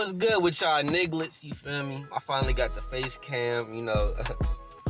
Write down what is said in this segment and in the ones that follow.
what's good with y'all nigglets, you feel me? I finally got the face cam, you know,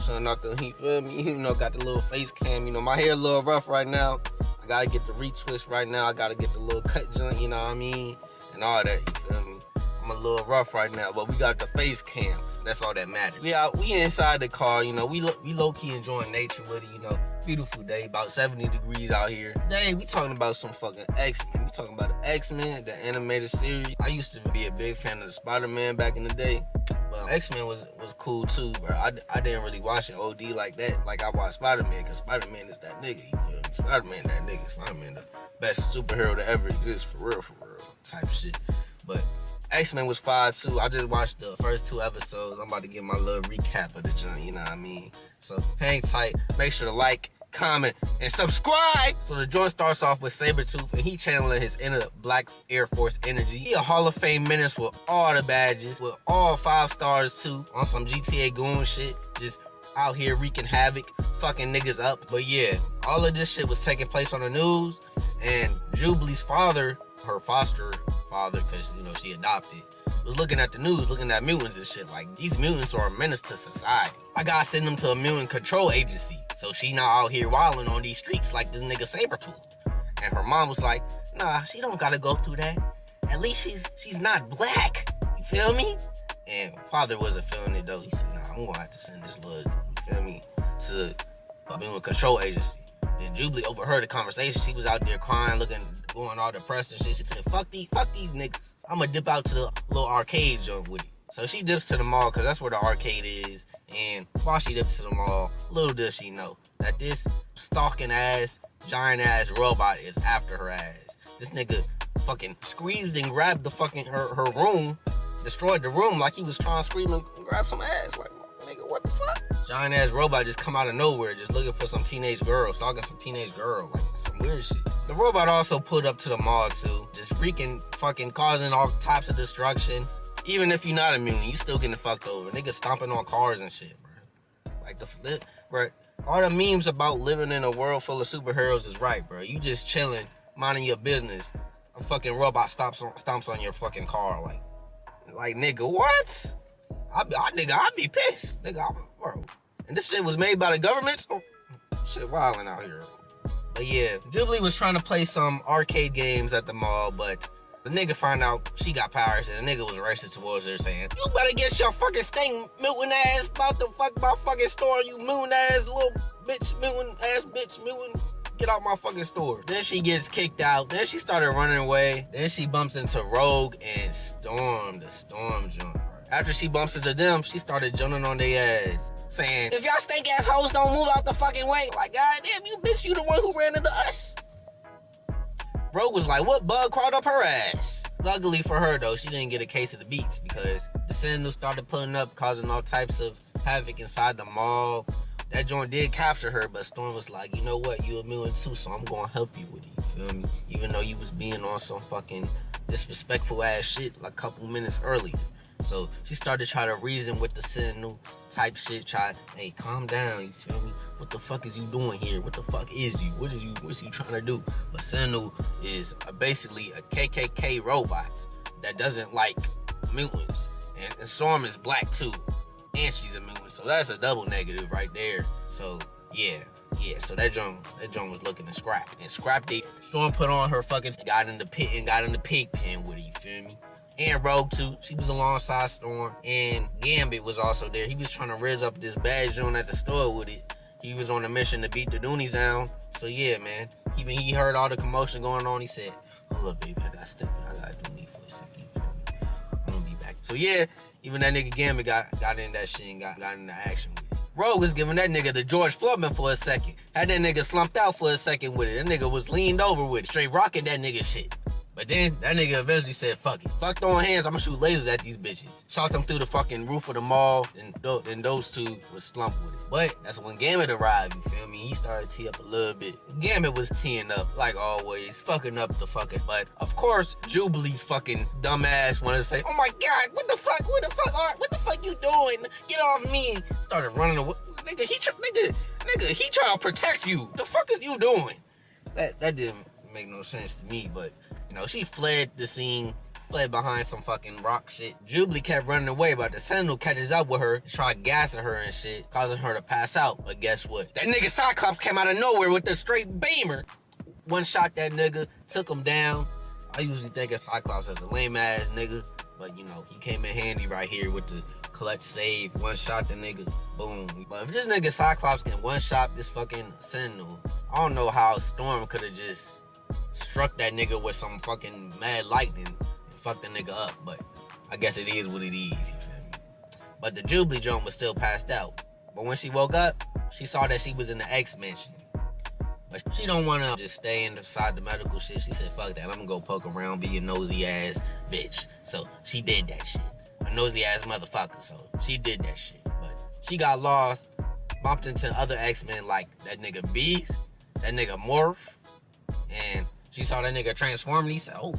showing out the, you feel me? You know, got the little face cam, you know, my hair a little rough right now. I gotta get the retwist right now. I gotta get the little cut joint, you know what I mean? And all that, you feel me? I'm a little rough right now, but we got the face cam. That's all that matters. We inside the car, you know, we low-key enjoying nature with it, you know. Beautiful day, about 70 degrees out here. Today, we talking about some fucking X-Men. We talking about the X-Men, the animated series. I used to be a big fan of the Spider-Man back in the day. But X-Men was cool too, bro. I didn't really watch it OD like that, like I watched Spider-Man, because Spider-Man is that nigga, you feel me? Spider-Man that nigga. Spider-Man the best superhero to ever exist, for real, type shit. But X-Men was fire too. I just watched the first 2 episodes. I'm about to give my little recap of the joint, you know what I mean? So hang tight, make sure to like, comment, and subscribe. So the joint starts off with Sabretooth, and he channeling his inner Black Air Force energy. He a Hall of Fame menace with all the badges, with all 5 stars too, on some GTA goon shit, just out here wreaking havoc, fucking niggas up. But yeah, all of this shit was taking place on the news, and Jubilee's father, her foster father, because, you know, she adopted, was looking at the news, looking at mutants and shit, like, these mutants are a menace to society. I gotta send them to a mutant control agency, so she not out here wilding on these streets like this nigga Sabretooth. And her mom was like, nah, she don't gotta go through that. At least she's not black, you feel me? And father wasn't feeling it though. He said, nah, I'm gonna have to send this little, you feel me, to a mutant control agency. Then Jubilee overheard the conversation. She was out there crying, going all depressed and shit. She said, fuck these niggas. I'ma dip out to the little arcade joint with it. So she dips to the mall, because that's where the arcade is. And while she dips to the mall, little does she know that this stalking ass, giant ass robot is after her ass. This nigga fucking squeezed and grabbed the fucking her room, destroyed the room like he was trying to scream and grab some ass. Like, nigga, what the fuck? Giant ass robot just come out of nowhere, just looking for some teenage girl, stalking some teenage girl, like some weird shit. The robot also pulled up to the mall too, just freaking fucking causing all types of destruction. Even if you're not immune, you still getting fucked over. Niggas stomping on cars and shit, bro. Like bro, all the memes about living in a world full of superheroes is right, bro. You just chilling, minding your business. A fucking robot stomps on your fucking car, like nigga, what? I'd be pissed, nigga, bro. And this shit was made by the government. Oh, shit, wilding out here. But yeah, Jubilee was trying to play some arcade games at the mall, but the nigga found out she got powers, and the nigga was racist towards her, saying, you better get your fucking stink mutant ass about the my fucking store, you mutant ass little bitch, mutant ass bitch, mutant. Get out my fucking store. Then she gets kicked out. Then she started running away. Then she bumps into Rogue and Storm, the Storm joint. After she bumps into them, she started jumping on their ass, saying, if y'all stink ass hoes don't move out the fucking way. Like, goddamn, you bitch, you the one who ran into us. Rogue was like, what bug crawled up her ass? Luckily for her, though, she didn't get a case of the beats, because the Sentinel started pulling up, causing all types of havoc inside the mall. That joint did capture her, but Storm was like, you know what, you a mutant too, so I'm gonna help you with it, you feel me? Even though you was being on some fucking disrespectful ass shit like a couple minutes earlier. So she started trying to reason with the Sentinel type shit, hey, calm down, you feel me? What the fuck is you doing here? What the fuck is you? What's you trying to do? But Sentinel is basically a KKK robot that doesn't like mutants. And Storm is black too. And she's a mutant. So that's a double negative right there. So yeah. So that joint was looking to scrap. And scrapped it. Storm put on her fucking, got in the pit and got in the pig pen with it, you feel me? And Rogue too. She was alongside Storm. And Gambit was also there. He was trying to raise up this bad joint at the store with it. He was on a mission to beat the Doonies down. So yeah, man. Even he heard all the commotion going on. He said, hold up, baby. I gotta step in. I gotta do me for a second. You feel me? I'm gonna be back. So yeah, even that nigga Gambit got in that shit and got into action with it. Rogue was giving that nigga the George Floodman for a second. Had that nigga slumped out for a second with it. That nigga was leaned over with it. Straight rocking that nigga shit. But then that nigga eventually said, fuck it. Fuck throwing hands, I'ma shoot lasers at these bitches. Shot them through the fucking roof of the mall, and those two was slumped with it. But that's when Gambit arrived, you feel me? He started to tee up a little bit. Gambit was teeing up, like always, fucking up the fuckers. But of course, Jubilee's fucking dumbass wanted to say, oh my God, what the fuck, what the fuck you doing? Get off me. Started running away. Nigga, he trying to protect you. The fuck is you doing? That didn't make no sense to me, but you know, she fled the scene, fled behind some fucking rock shit. Jubilee kept running away, but the Sentinel catches up with her, tried gassing her and shit, causing her to pass out. But guess what? That nigga Cyclops came out of nowhere with a straight beamer. One shot that nigga, took him down. I usually think of Cyclops as a lame ass nigga, but you know, he came in handy right here with the clutch save. One shot the nigga, boom. But if this nigga Cyclops can one shot this fucking Sentinel, I don't know how Storm could have just struck that nigga with some fucking mad lightning and fucked the nigga up. But I guess it is what it is, you feel me? But the Jubilee joint was still passed out. But when she woke up, she saw that she was in the X-Mansion. But she don't want to just stay inside the medical shit. She said, fuck that, I'm gonna go poke around, be a nosy ass bitch. So she did that shit. A nosy ass motherfucker, so she did that shit. But she got lost, bumped into other X-Men like that nigga Beast, that nigga Morph, and she saw that nigga transform and he said, oh,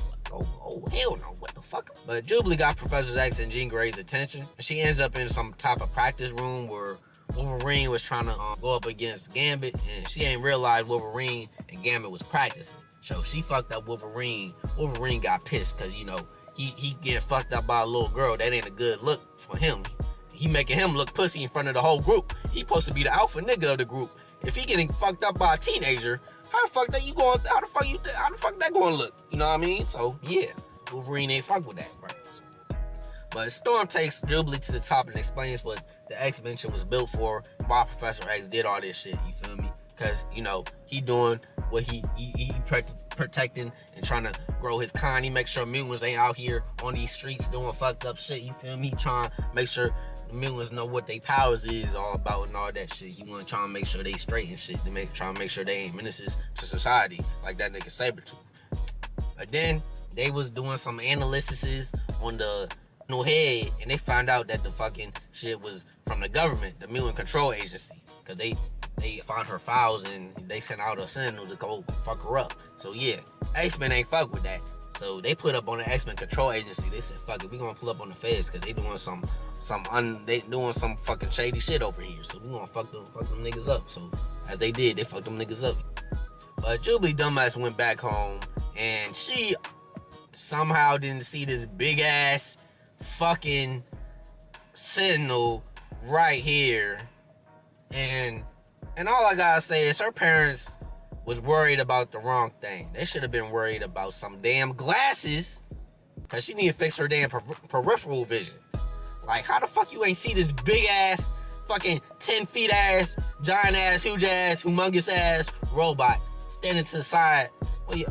hell no, what the fuck? But Jubilee got Professor X and Jean Grey's attention, and she ends up in some type of practice room where Wolverine was trying to go up against Gambit, and she ain't realized Wolverine and Gambit was practicing. So she fucked up Wolverine. Wolverine got pissed because, you know, he getting fucked up by a little girl. That ain't a good look for him. He making him look pussy in front of the whole group. He supposed to be the alpha nigga of the group. If he getting fucked up by a teenager, how the fuck that gonna look? You know what I mean? So yeah, Wolverine ain't fuck with that, right? But Storm takes Jubilee to the top and explains what the X-Mansion was built for, why Professor X did all this shit, you feel me? Because, you know, he doing what he protecting and trying to grow his kind. He make sure mutants ain't out here on these streets doing fucked up shit, you feel me? He trying to make sure the mutants know what their powers is all about and all that shit. He want to try and make sure they straight and shit, trying to make sure they ain't menaces to society like that nigga Sabretooth. But then they was doing some analyses on the no head, and they found out that the fucking shit was from the government, the Mutant Control Agency, because they found her files and they sent out a Sentinel to go fuck her up. So yeah, X-Men ain't fuck with that. So they put up on the X-Men Control Agency. They said, fuck it, we gonna pull up on the feds because they doing some fucking shady shit over here. So we gonna fuck them niggas up. So as they did, they fucked them niggas up. But Jubilee dumbass went back home, and she somehow didn't see this big ass fucking Sentinel right here, and all I gotta say is her parents was worried about the wrong thing. They should have been worried about some damn glasses, cause she need to fix her damn peripheral vision. Like, how the fuck you ain't see this big ass fucking 10 feet ass, giant ass, huge ass, humongous ass robot standing to the side? Well, yeah,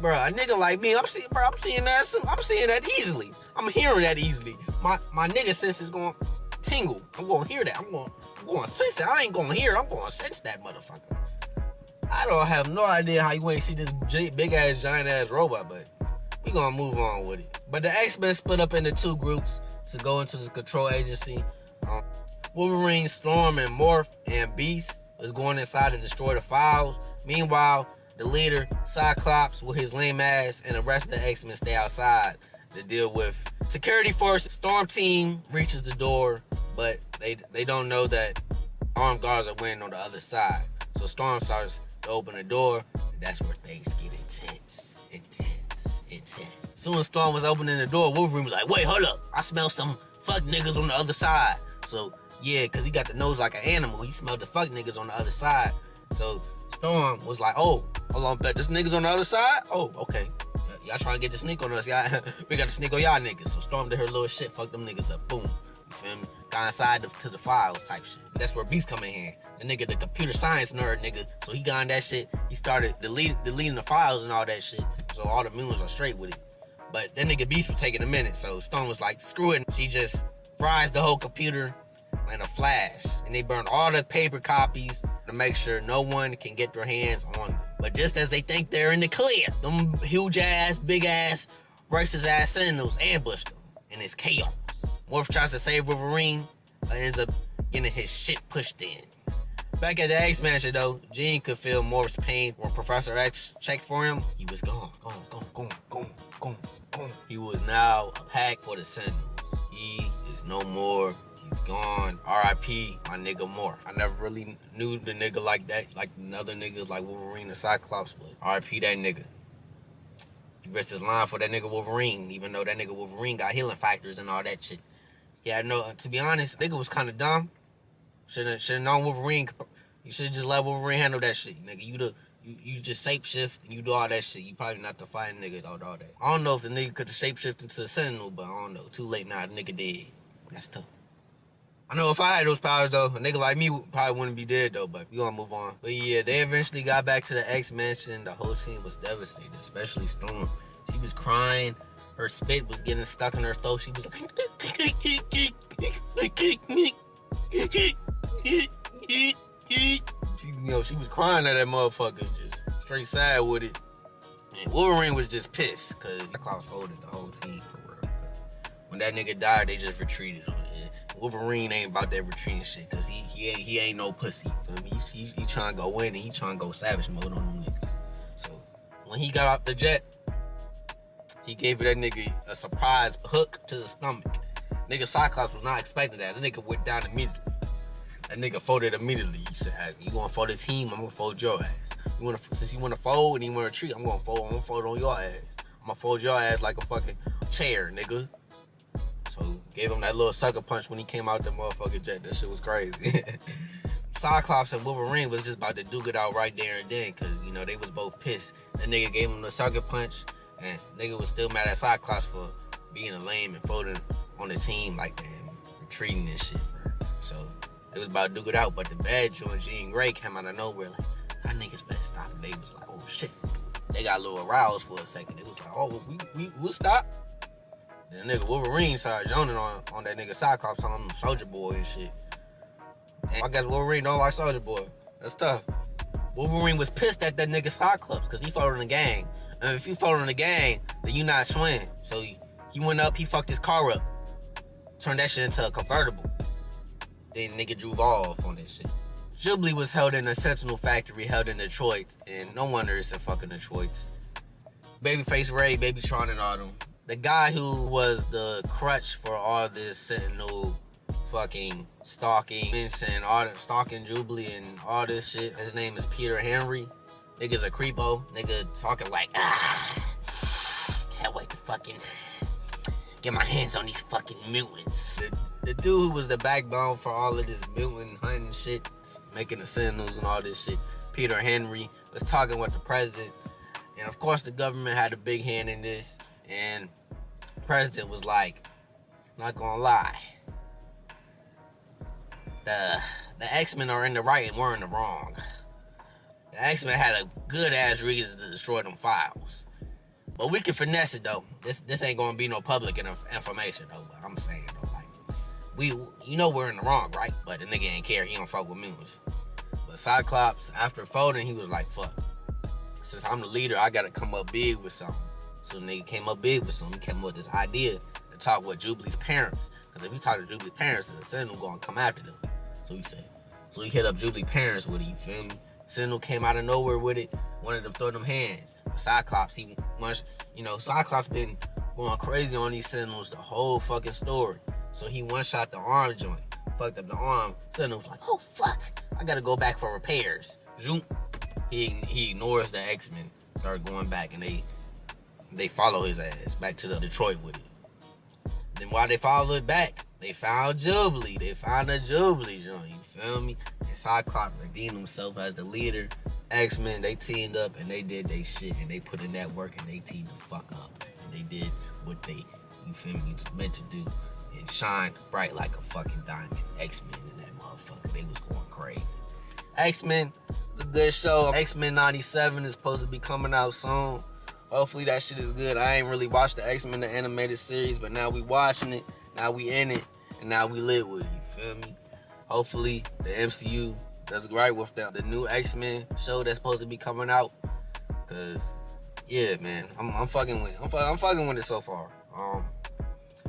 bro, a nigga like me, I'm seeing that easily. I'm hearing that easily. My nigga sense is going to tingle. I'm going to hear that. I'm going to sense it. I ain't going to hear it. I'm going to sense that motherfucker. I don't have no idea how you ain't see this big ass, giant ass robot, but we going to move on with it. But the X-Men split up into two groups to go into the control agency. Wolverine, Storm, and Morph and Beast was going inside to destroy the files. Meanwhile, the leader, Cyclops, with his lame ass, and the rest of the X-Men stay outside to deal with security force. Storm team reaches the door, but they don't know that armed guards are waiting on the other side. So Storm starts to open the door, and that's where things get intense. As soon as Storm was opening the door, Wolverine was like, wait, hold up, I smell some fuck niggas on the other side. So yeah, cause he got the nose like an animal, he smelled the fuck niggas on the other side. So Storm was like, oh, hold on, bet this niggas on the other side? Oh, okay. Y'all trying to get the sneak on us, y'all. We got to sneak on y'all niggas. So Storm did her little shit, fuck them niggas up, boom. You feel me? Got inside to the files type shit. That's where Beast come in here. The nigga, the computer science nerd nigga. So he got on that shit. He started deleting the files and all that shit. So all the mutants are straight with it. But that nigga Beast was taking a minute. So Storm was like, screw it. She just fries the whole computer in a flash. And they burned all the paper copies to make sure no one can get their hands on them. But just as they think they're in the clear, them huge ass, big ass, racist ass Sentinels ambush them. And it's chaos. Morph tries to save Wolverine, but ends up getting his shit pushed in. Back at the X-Mansion though, Jean could feel Morph's pain when Professor X checked for him. He was gone. He was now a pack for the Sentinels. He is no more. He's gone. R.I.P. my nigga Morph. I never really knew the nigga like that, like the other niggas like Wolverine and Cyclops, but R.I.P. that nigga. He risked his line for that nigga Wolverine, even though that nigga Wolverine got healing factors and all that shit. Yeah, no, to be honest, nigga was kind of dumb. Should've known Wolverine. You should've just let Wolverine handle that shit, nigga. You just shapeshift and you do all that shit. You probably not the fighting nigga all that. I don't know if the nigga could have shapeshifted into a Sentinel, but I don't know. Too late now, the nigga dead. That's tough. I know if I had those powers though, a nigga like me probably wouldn't be dead though, but we gonna move on. But yeah, they eventually got back to the X-Mansion. The whole team was devastated, especially Storm. She was crying. Her spit was getting stuck in her throat. She was like, she was crying at that motherfucker, just straight sad with it. And Wolverine was just pissed, cause Cyclops folded the whole team for real. When that nigga died, they just retreated on it. Wolverine ain't about that retreating shit, cause he ain't no pussy. Feel me? He trying to go in and he trying to go savage mode on them niggas. So when he got off the jet, he gave that nigga a surprise hook to the stomach. Nigga Cyclops was not expecting that. The nigga went down immediately. That nigga folded immediately. He said, hey, you gonna fold this team, I'm gonna fold your ass. Since you wanna fold and you wanna retreat, I'm gonna fold on your ass. I'm gonna fold your ass like a fucking chair, nigga. So gave him that little sucker punch when he came out the motherfucking jet. That shit was crazy. Cyclops and Wolverine was just about to duke it out right there and then, cause you know they was both pissed. That nigga gave him the sucker punch, and nigga was still mad at Cyclops for being a lame and folding on the team like that, and retreating and shit, bro. So they was about to duke it out, but the bad joint, Jean Grey, came out of nowhere like, that niggas better stop. And they was like, oh shit. They got a little aroused for a second. They was like, oh, we'll stop. Then nigga Wolverine started joning on that nigga Cyclops, telling him Soldier Boy and shit. And I guess Wolverine don't like Soldier Boy. That's tough. Wolverine was pissed at that nigga Cyclops because he folded in the gang. And if you fold in the gang, then you not swing. So he went up, he fucked his car up. Turned that shit into a convertible. Then nigga drove off on that shit. Jubilee was held in a Sentinel factory held in Detroit, and no wonder it's in fucking Detroit. Babyface Ray, Babytron, and all them. The guy who was the crutch for all this Sentinel fucking stalking and all the stalking Jubilee and all this shit, his name is Peter Henry. Nigga's a creepo. Nigga talking like, can't wait to fucking get my hands on these fucking mutants. The dude who was the backbone for all of this mutant hunting shit, making the Sentinels and all this shit, Peter Henry, was talking with the president. And of course the government had a big hand in this. And the president was like, not gonna lie, the X-Men are in the right and we're in the wrong. The X-Men had a good ass reason to destroy them files. But we can finesse it though. This ain't gonna be no public information though. But I'm saying though, like, you know we're in the wrong, right? But the nigga ain't care. He don't fuck with mutants. But Cyclops, after folding, he was like, fuck. Since I'm the leader, I gotta come up big with something. So the nigga came up big with something. He came up with this idea to talk with Jubilee's parents. Because if he talk to Jubilee's parents, the Sentinel gonna come after them. So he said. So he hit up Jubilee's parents with it, you feel me? Sentinel came out of nowhere with it, wanted to throw them hands. But Cyclops, Cyclops been going crazy on these Sentinels the whole fucking story. So he one-shot the arm joint, fucked up the arm. Sentinel was like, oh fuck, I gotta go back for repairs. Zoom. He ignores the X-Men, start going back, and they follow his ass back to the Detroit with it. Then while they follow it back, they found Jubilee. They found the Jubilee joint, you feel me? And Cyclops redeemed himself as the leader. X-Men, they teamed up and they did their shit and they put in that work and they teamed the fuck up. And they did what they, you feel me, meant to do. And shined bright like a fucking diamond. X-Men in that motherfucker, they was going crazy. X-Men, it's a good show. X-Men 97 is supposed to be coming out soon. Hopefully that shit is good. I ain't really watched the X-Men, the animated series, but now we watching it, now we in it, and now we live with it, you feel me? Hopefully the MCU does right with the new X-Men show that's supposed to be coming out. Cause yeah, man, I'm fucking with it. I'm fucking with it so far.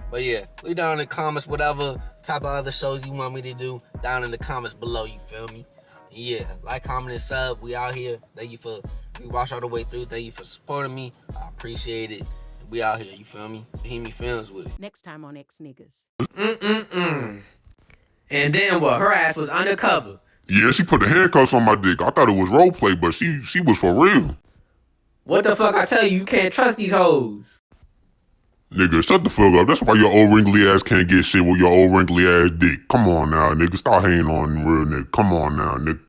But yeah, leave down in the comments whatever type of other shows you want me to do down in the comments below, you feel me? Yeah, like, comment, and sub. We out here. Thank you for, we watch all the way through. Thank you for supporting me. I appreciate it. We out here, you feel me? Hear me films with it. Next time on X Niggas. And then what? Her ass was undercover. Yeah, she put the handcuffs on my dick. I thought it was role play, but she was for real. What the fuck I tell you? You can't trust these hoes. Nigga, shut the fuck up. That's why your old wrinkly ass can't get shit with your old wrinkly ass dick. Come on now, nigga. Stop hating on real nigga. Come on now, nigga.